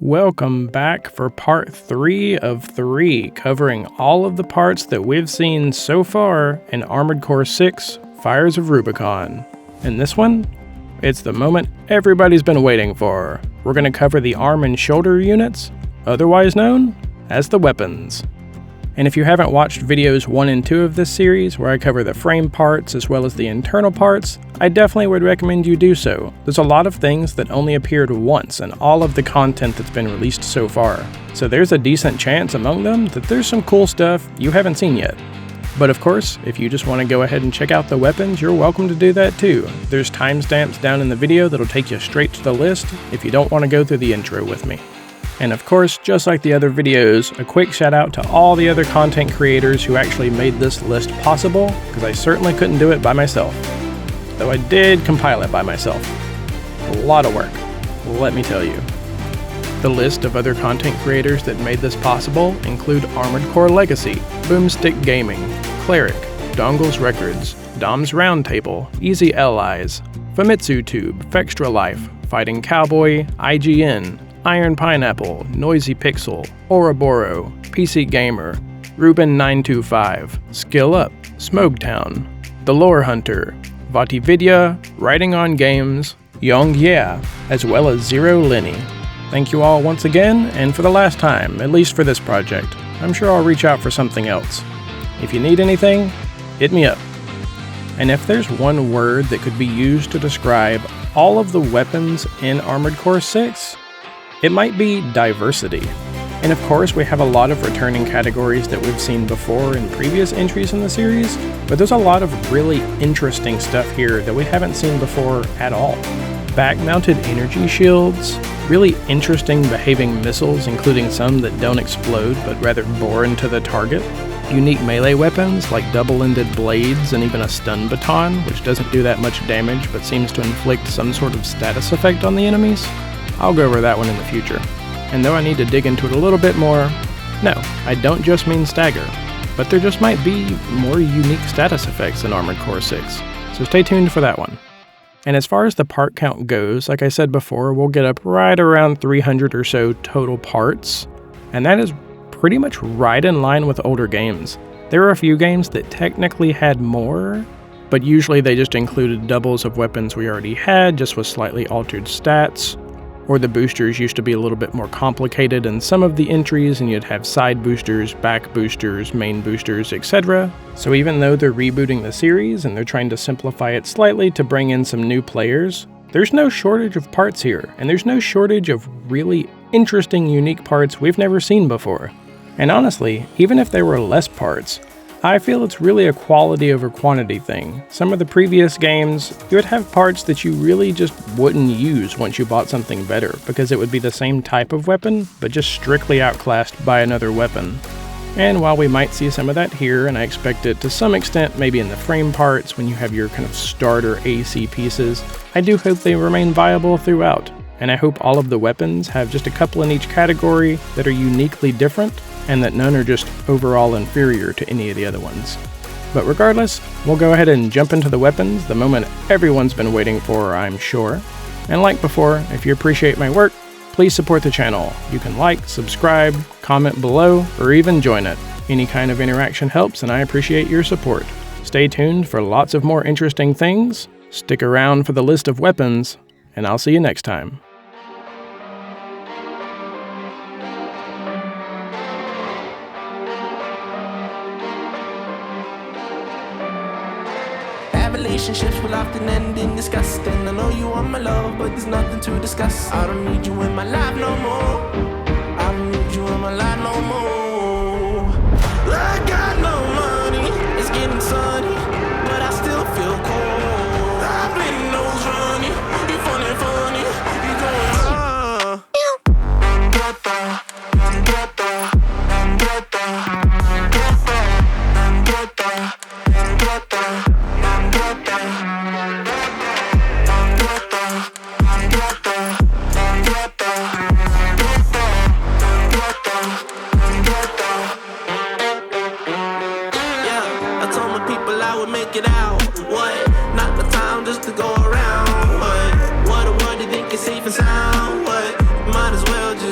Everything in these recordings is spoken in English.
Welcome back for part 3 of 3, covering all of the parts that we've seen so far in Armored Core 6, Fires of Rubicon. And this one, it's the moment everybody's been waiting for. We're going to cover the arm and shoulder units, otherwise known as the weapons. And if you haven't watched videos 1 and 2 of this series, where I cover the frame parts as well as the internal parts, I definitely would recommend you do so. There's a lot of things that only appeared once in all of the content that's been released so far. So there's a decent chance among them that there's some cool stuff you haven't seen yet. But of course, if you just want to go ahead and check out the weapons, you're welcome to do that too. There's timestamps down in the video that'll take you straight to the list if you don't want to go through the intro with me. And of course, just like the other videos, a quick shout out to all the other content creators who actually made this list possible, because I certainly couldn't do it by myself. Though I did compile it by myself. A lot of work, let me tell you. The list of other content creators that made this possible include Armored Core Legacy, Boomstick Gaming, Cleric, Dongles Records, Dom's Roundtable, Easy Allies, Famitsu Tube, Fextra Life, Fighting Cowboy, IGN, Iron Pineapple, Noisy Pixel, Ouroboros, PC Gamer, Ruben925, Skill Up, Smogetown, The Lore Hunter, Vatividya, Writing on Games, Yong Yeah, as well as Zero Lenny. Thank you all once again, and for the last time, at least for this project. I'm sure I'll reach out for something else. If you need anything, hit me up. And if there's one word that could be used to describe all of the weapons in Armored Core 6, it might be diversity. And of course, we have a lot of returning categories that we've seen before in previous entries in the series, but there's a lot of really interesting stuff here that we haven't seen before at all. Back-mounted energy shields, really interesting behaving missiles, including some that don't explode but rather bore into the target, unique melee weapons like double-ended blades and even a stun baton, which doesn't do that much damage but seems to inflict some sort of status effect on the enemies. I'll go over that one in the future. And though I need to dig into it a little bit more, no, I don't just mean stagger, but there just might be more unique status effects in Armored Core 6, so stay tuned for that one. And as far as the part count goes, like I said before, we'll get up right around 300 or so total parts, and that is pretty much right in line with older games. There are a few games that technically had more, but usually they just included doubles of weapons we already had, just with slightly altered stats. Or the boosters used to be a little bit more complicated in some of the entries, and you'd have side boosters, back boosters, main boosters, etc. So even though they're rebooting the series and they're trying to simplify it slightly to bring in some new players, there's no shortage of parts here, and there's no shortage of really interesting, unique parts we've never seen before. And honestly, even if there were less parts, I feel it's really a quality over quantity thing. Some of the previous games, you would have parts that you really just wouldn't use once you bought something better, because it would be the same type of weapon, but just strictly outclassed by another weapon. And while we might see some of that here, and I expect it to some extent maybe in the frame parts when you have your kind of starter AC pieces, I do hope they remain viable throughout. And I hope all of the weapons have just a couple in each category that are uniquely different, and that none are just overall inferior to any of the other ones. But regardless, we'll go ahead and jump into the weapons, the moment everyone's been waiting for, I'm sure. And like before, if you appreciate my work, please support the channel. You can like, subscribe, comment below, or even join it. Any kind of interaction helps, and I appreciate your support. Stay tuned for lots of more interesting things, stick around for the list of weapons, and I'll see you next time. Relationships will often end in disgust, and I know you want my love, but there's nothing to discuss. I don't need you in my life no more. I don't need you in my life no more. I got no money, it's getting sunny, but I still feel cold. I've been nose running, you funny, you going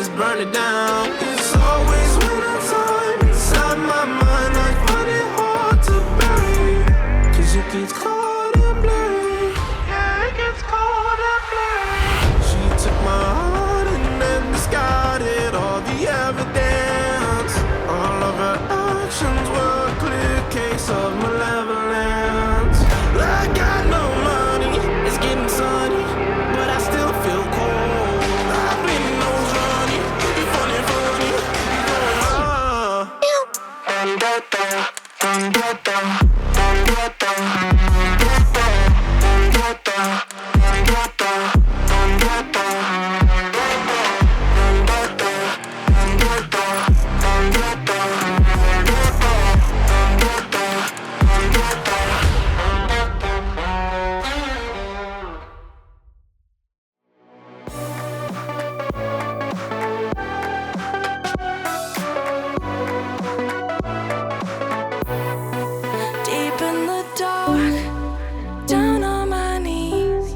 just burn it down. It's always winter time inside my mind. I find it hard to bury, 'cause it gets cold and blurry. Yeah, it gets cold and blurry. She took my heart and then discarded all the evidence. All of her actions were a clear case of malevolence. I got no money, it's getting sunny, but I still feel cold. I've been nose running, funny, funny. Deep in the dark, down on my knees,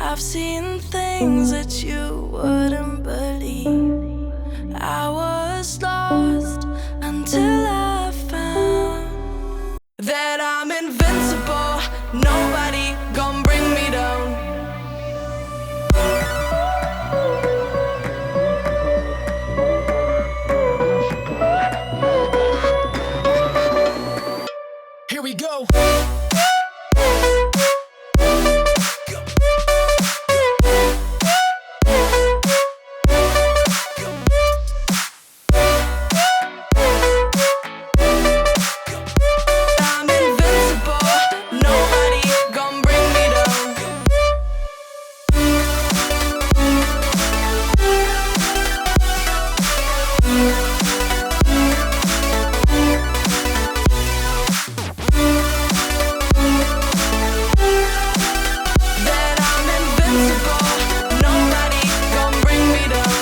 I've seen things that you wouldn't believe. I was lost until I found that I'm invincible. Nobody gon' bring me down. Here we go. I'm invincible. Nobody gon' bring me down. That I'm invincible. Nobody gon' bring me down.